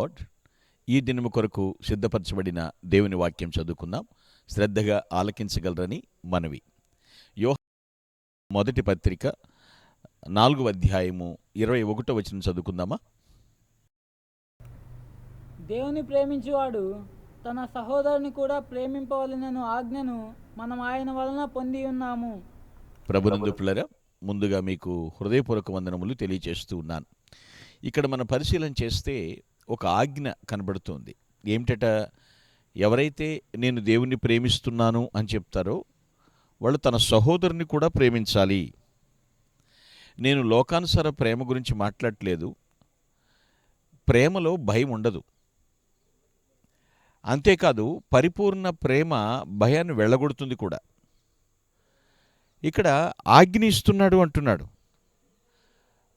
Lord. ఈ దినము కొరకు సిద్ధపరచబడిన దేవుని వాక్యం చదువుకుందాం. శ్రద్ధగా ఆలకించగలరని మనవి. యోహాను మొదటి పత్రిక 4వ అధ్యాయము 21వ వచనం చదువుకుందామా? దేవుని ప్రేమించువాడు తన సహోదరుని కూడా ప్రేమింపవలెనను ఆజ్ఞను మనం ఆయన వలన పొంది ఉన్నాము. ప్రభునందు పిల్లరా, ముందుగా మీకు హృదయపూర్వక వందనములు తెలియజేస్తూ ఉన్నాను. ఇక్కడ మనం పరిశీలన చేస్తే ఒక ఆజ్ఞ కనబడుతుంది. ఏమిటట? ఎవరైతే నేను దేవుణ్ణి ప్రేమిస్తున్నాను అని చెప్తారో వాళ్ళు తన సహోదరుని కూడా ప్రేమించాలి. నేను లోకానుసార ప్రేమ గురించి మాట్లాడట్లేదు. ప్రేమలో భయం ఉండదు. అంతేకాదు పరిపూర్ణ ప్రేమ భయాన్ని వెళ్ళగొడుతుంది కూడా. ఇక్కడ ఆజ్ఞ ఇస్తున్నాడు అంటున్నాడు.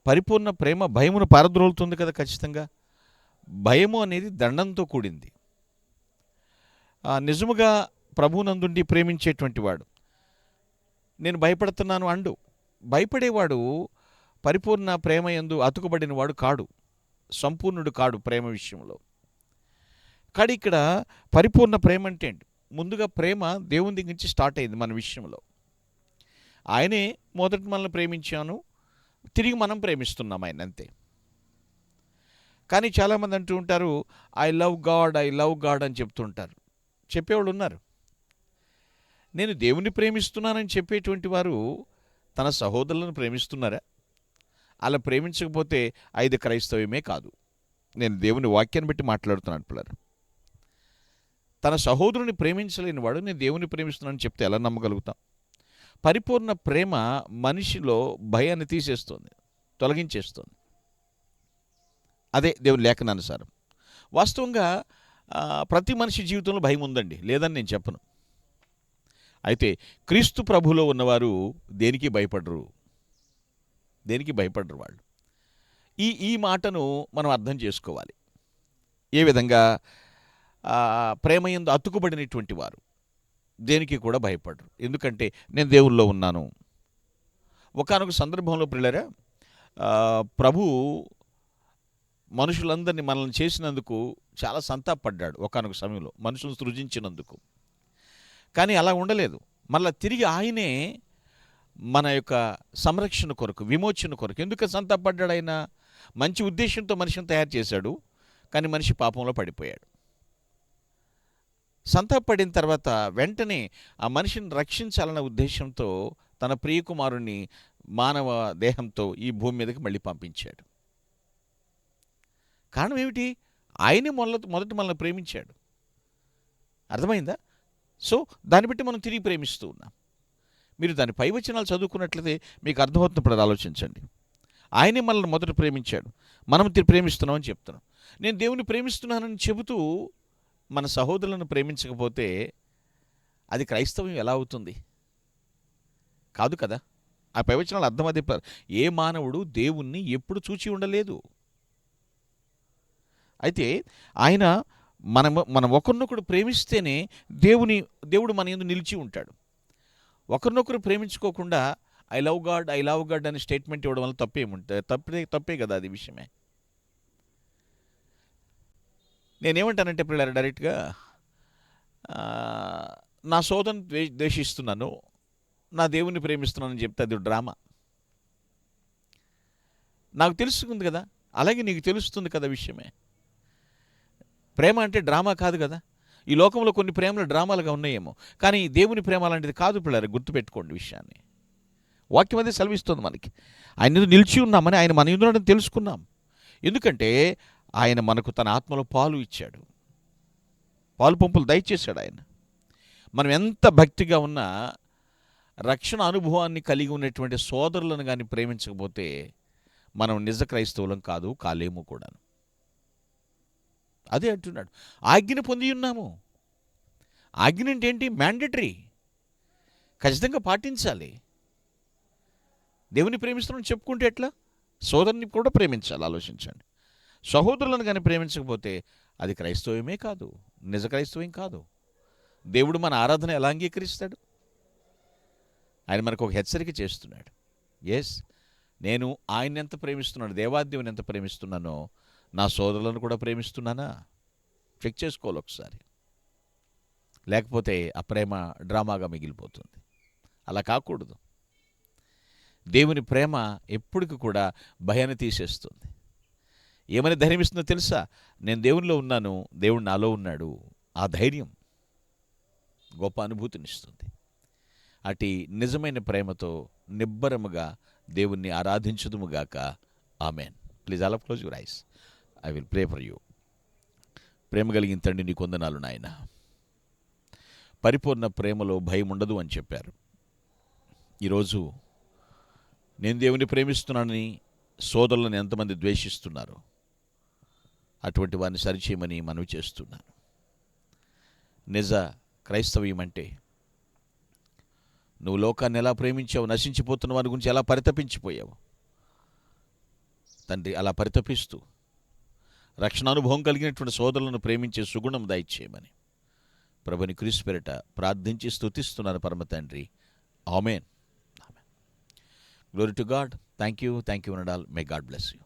పరిపూర్ణ ప్రేమ భయమును పారద్రోలుతుంది కదా. ఖచ్చితంగా భయము అనేది దండంతో కూడింది. నిజముగా ప్రభువునందుండి ప్రేమించేటువంటి వాడు నేను భయపడుతున్నాను అండు. భయపడేవాడు పరిపూర్ణ ప్రేమ యందు అతుకుబడిన వాడు కాడు, సంపూర్ణుడు కాడు ప్రేమ విషయంలో. కానీ ఇక్కడ పరిపూర్ణ ప్రేమ అంటే ముందుగా ప్రేమ దేవుని దగ్గర నుంచి స్టార్ట్ అయింది మన విషయంలో. ఆయనే మొదట మనల్ని ప్రేమించాను, తిరిగి మనం ప్రేమిస్తున్నాం ఆయన, అంతే. కానీ చాలామంది అంటూ ఉంటారు ఐ లవ్ గాడ్ అని చెప్తుంటారు. చెప్పేవాళ్ళు ఉన్నారు. నేను దేవుని ప్రేమిస్తున్నానని చెప్పేటువంటి వారు తన సహోదరులను ప్రేమిస్తున్నారా? అలా ప్రేమించకపోతే ఐదు క్రైస్తవ్యమే కాదు. నేను దేవుని వాక్యాన్ని బట్టి మాట్లాడుతున్నాను పిల్లలు. తన సహోదరుని ప్రేమించలేని వాడు నేను దేవుని ప్రేమిస్తున్నానని చెప్తే ఎలా నమ్మగలుగుతాం? పరిపూర్ణ ప్రేమ మనిషిలో భయాన్ని తీసేస్తుంది, తొలగించేస్తుంది. అదే దేవుని లేఖనానుసారం. వాస్తవంగా ప్రతి మనిషి జీవితంలో భయం ఉందండి, లేదని నేను చెప్పను. అయితే క్రీస్తు ప్రభువులో ఉన్నవారు దేనికి భయపడరు వాళ్ళు. ఈ మాటను మనం అర్థం చేసుకోవాలి. ఏ విధంగా ప్రేమ యందు అతుకుబడినటువంటి వారు దేనికి కూడా భయపడరు. ఎందుకంటే నేను దేవుల్లో ఉన్నాను. ఒకానొక సందర్భంలో పిల్లరా, ప్రభు మనుషులందరినీ మనల్ని చేసినందుకు చాలా సంతాపడ్డాడు. ఒకానొక సమయంలో మనుషులను సృజించినందుకు. కానీ అలా ఉండలేదు. మళ్ళీ తిరిగి ఆయనే మన యొక్క సంరక్షణ కొరకు, విమోచన కొరకు ఎందుకు సంతాపడ్డాడు? ఆయన మంచి ఉద్దేశంతో మనిషిని తయారు చేశాడు, కానీ మనిషి పాపంలో పడిపోయాడు. సంతాపడిన తర్వాత వెంటనే ఆ మనిషిని రక్షించాలన్న ఉద్దేశంతో తన ప్రియకుమారుని మానవ దేహంతో ఈ భూమి మీదకి మళ్ళీ పంపించాడు. కారణం ఏమిటి? ఆయనే మొదట మనల్ని ప్రేమించాడు. అర్థమైందా? సో దాన్ని బట్టి మనం తిరిగి ప్రేమిస్తూ ఉన్నాం. మీరు దాని పై వచనాలు చదువుకున్నట్లయితే మీకు అర్థమవుతున్నప్పుడు ఆలోచించండి. ఆయనే మనల్ని మొదట ప్రేమించాడు, మనం తిరిగి ప్రేమిస్తున్నామని చెప్తున్నాం. నేను దేవుని ప్రేమిస్తున్నానని చెబుతూ మన సహోదరులను ప్రేమించకపోతే అది క్రైస్తవ్యం ఎలా అవుతుంది? కాదు కదా. ఆ పై వచనాలు అర్థం అదే. ఏ మానవుడు దేవుణ్ణి ఎప్పుడు చూచి ఉండలేదు. అయితే ఆయన మనం ఒకరినొకరు ప్రేమిస్తేనే దేవుడు మన యందు నిలిచి ఉంటాడు. ఒకరినొకరు ప్రేమించుకోకుండా ఐ లవ్ గాడ్ అని స్టేట్మెంట్ ఇవ్వడం వల్ల తప్పే కదా. అది విషయమే. నేనేమంటానంటే పిల్లలు డైరెక్ట్గా నా సోదరుని ద్వేషిస్తున్నాను, నా దేవుని ప్రేమిస్తున్నానని చెప్తే అది డ్రామా. నాకు తెలుస్తుంది కదా, అలాగే నీకు తెలుస్తుంది కదా విషయమే. ప్రేమ అంటే డ్రామా కాదు కదా. ఈ లోకంలో కొన్ని ప్రేమలు డ్రామాలుగా ఉన్నాయేమో, కానీ దేవుని ప్రేమ అలాంటిది కాదు పిల్లలు. గుర్తుపెట్టుకోండి విషయాన్ని. వాక్యం అదే సెలవిస్తుంది మనకి. ఆయన నిలిచి ఉన్నామని, ఆయన మన యందు తెలుసుకున్నాం. ఎందుకంటే ఆయన మనకు తన ఆత్మలో పాలు ఇచ్చాడు, పాలు పంపులు దయచేశాడు ఆయన. మనం ఎంత భక్తిగా ఉన్నా రక్షణ అనుభవాన్ని కలిగి ఉన్నటువంటి సోదరులను కానీ ప్రేమించకపోతే మనం నిజ క్రైస్తవులం కాలేము కూడా. అదే అంటున్నాడు. ఆజ్ఞను పొంది ఉన్నాము. ఆజ్ఞ అంటే ఏంటి? మ్యాండేటరీ, ఖచ్చితంగా పాటించాలి. దేవుని ప్రేమిస్తున్నాను చెప్పుకుంటే ఎట్లా? సోదరుని కూడా ప్రేమించాలి. ఆలోచించండి. సహోదరులను కానీ ప్రేమించకపోతే అది క్రైస్తవ్యమే కాదు, నిజ క్రైస్తవ్యం కాదు. దేవుడు మన ఆరాధన ఎలా అంగీకరిస్తాడు? ఆయన మనకు ఒక హెచ్చరిక చేస్తున్నాడు. ఎస్, నేను ఆయన ఎంత ప్రేమిస్తున్నాను, దేవాదేవుని ఎంత ప్రేమిస్తున్నానో నా సోదరులను కూడా ప్రేమిస్తున్నానా? చెక్ చేసుకోవాలి ఒకసారి. లేకపోతే ఆ ప్రేమ డ్రామాగా మిగిలిపోతుంది. అలా కాకూడదు. దేవుని ప్రేమ ఎప్పటికి కూడా భయాన్ని తీసేస్తుంది. ఏమని ధైర్యం ఇస్తుందో తెలుసా? నేను దేవునిలో ఉన్నాను, దేవుడు నాలో ఉన్నాడు. ఆ ధైర్యం గొప్ప అనుభూతినిస్తుంది. అటు నిజమైన ప్రేమతో నిబ్బరముగా దేవుణ్ణి ఆరాధించుదుముగాక. Amen. Please all close your eyes. I will pray for you. ప్రేమ కలిగిన తండ్రి, నీ కొందనాలు నాయన. పరిపూర్ణ ప్రేమలో భయం ఉండదు అని చెప్పారు. ఈరోజు నేను దేవుని ప్రేమిస్తున్నానని సోదరులను ఎంతమంది ద్వేషిస్తున్నారు, అటువంటి వారిని సరిచేయమని మనవి చేస్తున్నాను. నిజ క్రైస్తవ్యం అంటే నువ్వు లోకాన్ని ఎలా ప్రేమించావు, నశించిపోతున్న వారి గురించి ఎలా పరితపించిపోయావు తండ్రి. అలా పరితపిస్తూ రక్షణానుభవం కలిగినటువంటి సోదరులను ప్రేమించే సుగుణం దయచేయమని ప్రభుని క్రీస్తు పేరిట ప్రార్థించి స్తుతిస్తున్నాను పరమ తండ్రి. Amen. Glory to God. Thank you. Thank you అనడాల్. May God bless you.